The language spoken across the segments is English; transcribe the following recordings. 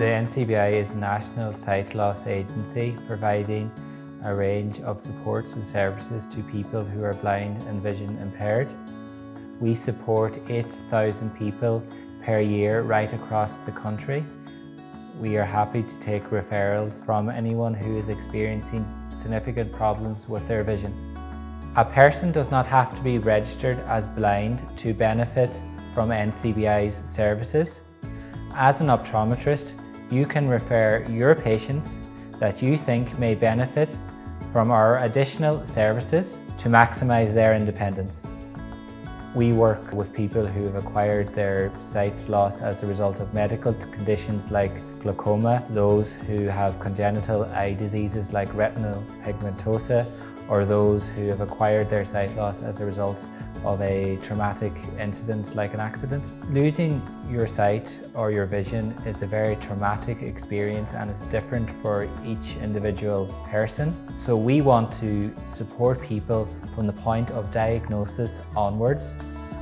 The NCBI is a national sight loss agency providing a range of supports and services to people who are blind and vision impaired. We support 8,000 people per year right across the country. We are happy to take referrals from anyone who is experiencing significant problems with their vision. A person does not have to be registered as blind to benefit from NCBI's services. As an optometrist, you can refer your patients that you think may benefit from our additional services to maximise their independence. We work with people who have acquired their sight loss as a result of medical conditions like glaucoma, those who have congenital eye diseases like retinal pigmentosa, or those who have acquired their sight loss as a result of a traumatic incident like an accident. Losing your sight or your vision is a very traumatic experience and it's different for each individual person. So we want to support people from the point of diagnosis onwards,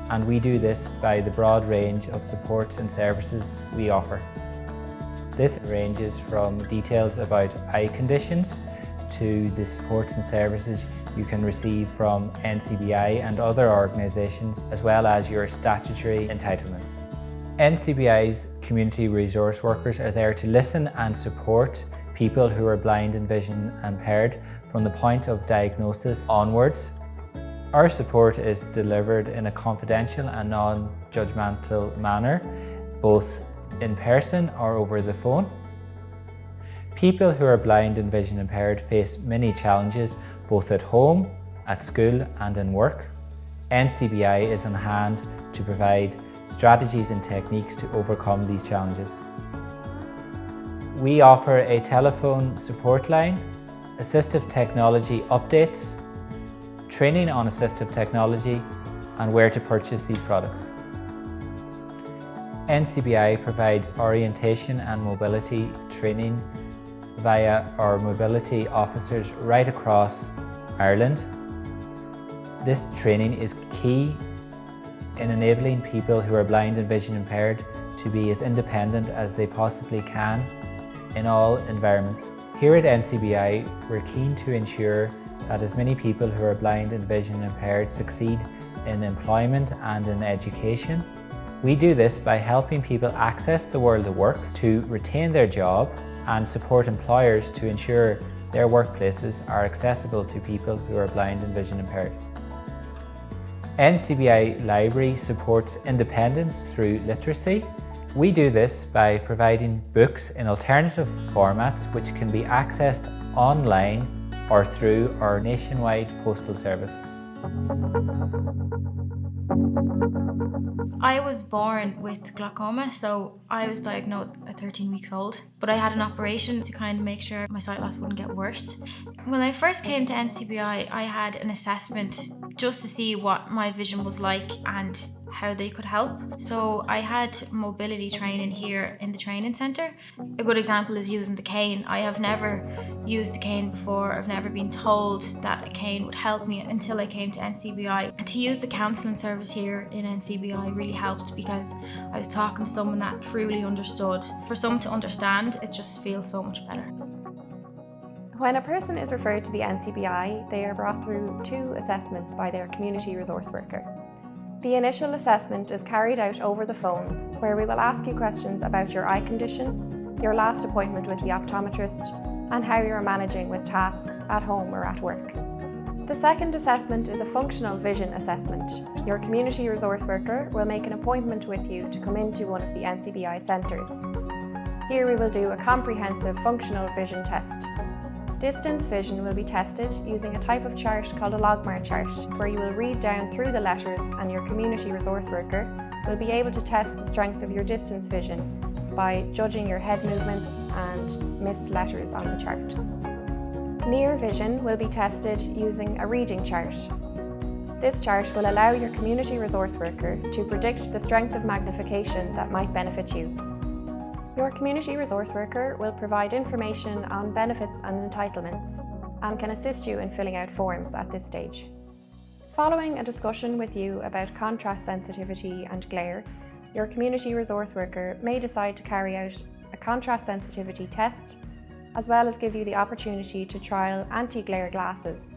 and we do this by the broad range of supports and services we offer. This ranges from details about eye conditions to the supports and services you can receive from NCBI and other organisations, as well as your statutory entitlements. NCBI's community resource workers are there to listen and support people who are blind and vision impaired from the point of diagnosis onwards. Our support is delivered in a confidential and non-judgmental manner, both in person or over the phone. People who are blind and vision impaired face many challenges both at home, at school and in work. NCBI is on hand to provide strategies and techniques to overcome these challenges. We offer a telephone support line, assistive technology updates, training on assistive technology and where to purchase these products. NCBI provides orientation and mobility training via our mobility officers right across Ireland. This training is key in enabling people who are blind and vision impaired to be as independent as they possibly can in all environments. Here at NCBI, we're keen to ensure that as many people who are blind and vision impaired succeed in employment and in education. We do this by helping people access the world of work, to retain their job, and support employers to ensure their workplaces are accessible to people who are blind and vision impaired. NCBI Library supports independence through literacy. We do this by providing books in alternative formats which can be accessed online or through our nationwide postal service. I was born with glaucoma, so I was diagnosed at 13 weeks old, but I had an operation to kind of make sure my sight loss wouldn't get worse. When I first came to NCBI, I had an assessment just to see what my vision was like and how they could help. So I had mobility training here in the training centre. A good example is using the cane. I have never used a cane before. I've never been told that a cane would help me until I came to NCBI. And to use the counselling service here in NCBI really helped because I was talking to someone that truly understood. For someone to understand, it just feels so much better. When a person is referred to the NCBI, they are brought through 2 assessments by their community resource worker. The initial assessment is carried out over the phone, where we will ask you questions about your eye condition, your last appointment with the optometrist, and how you are managing with tasks at home or at work. The second assessment is a functional vision assessment. Your community resource worker will make an appointment with you to come into one of the NCBI centres. Here we will do a comprehensive functional vision test. Distance vision will be tested using a type of chart called a logmark chart, where you will read down through the letters and your community resource worker will be able to test the strength of your distance vision by judging your head movements and missed letters on the chart. Near vision will be tested using a reading chart. This chart will allow your community resource worker to predict the strength of magnification that might benefit you. Your community resource worker will provide information on benefits and entitlements and can assist you in filling out forms at this stage. Following a discussion with you about contrast sensitivity and glare, your community resource worker may decide to carry out a contrast sensitivity test, as well as give you the opportunity to trial anti-glare glasses.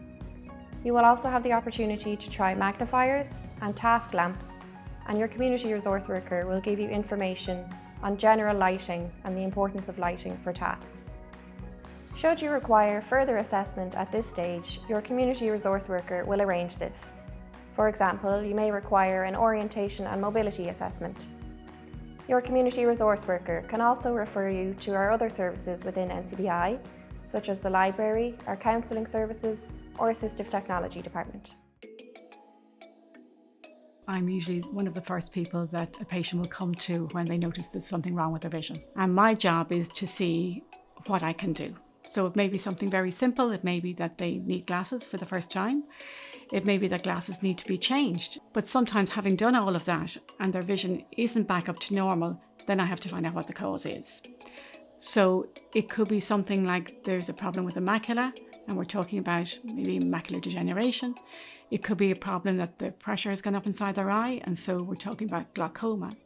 You will also have the opportunity to try magnifiers and task lamps, and your community resource worker will give you information on general lighting and the importance of lighting for tasks. Should you require further assessment at this stage, your community resource worker will arrange this. For example, you may require an orientation and mobility assessment. Your community resource worker can also refer you to our other services within NCBI, such as the library, our counselling services, or assistive technology department. I'm usually one of the first people that a patient will come to when they notice there's something wrong with their vision. And my job is to see what I can do. So it may be something very simple. It may be that they need glasses for the first time. It may be that glasses need to be changed. But sometimes having done all of that and their vision isn't back up to normal, then I have to find out what the cause is. So it could be something like there's a problem with the macula, and we're talking about maybe macular degeneration. It could be a problem that the pressure has gone up inside their eye, and so we're talking about glaucoma.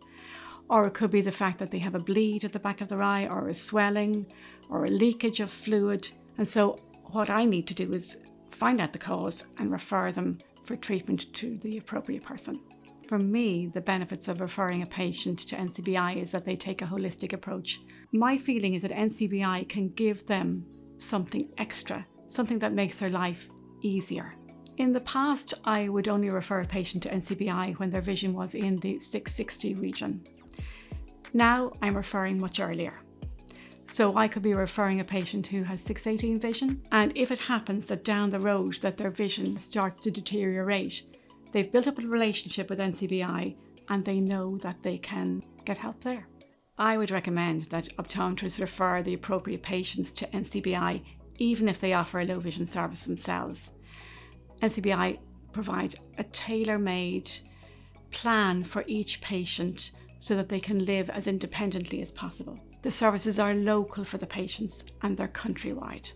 Or it could be the fact that they have a bleed at the back of their eye, or a swelling, or a leakage of fluid. And so what I need to do is find out the cause and refer them for treatment to the appropriate person. For me, the benefits of referring a patient to NCBI is that they take a holistic approach. My feeling is that NCBI can give them something extra, something that makes their life easier. In the past, I would only refer a patient to NCBI when their vision was in the 660 region. Now I'm referring much earlier. So I could be referring a patient who has 618 vision, and if it happens that down the road that their vision starts to deteriorate, they've built up a relationship with NCBI and they know that they can get help there. I would recommend that optometrists refer the appropriate patients to NCBI even if they offer a low vision service themselves. NCBI provide a tailor-made plan for each patient so that they can live as independently as possible. The services are local for the patients and they're countrywide.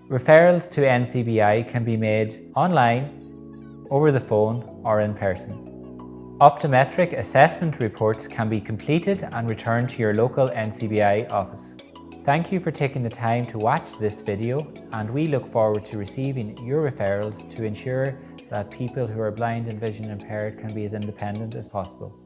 Referrals to NCBI can be made online, over the phone or in person. Optometric assessment reports can be completed and returned to your local NCBI office. Thank you for taking the time to watch this video, and we look forward to receiving your referrals to ensure that people who are blind and vision impaired can be as independent as possible.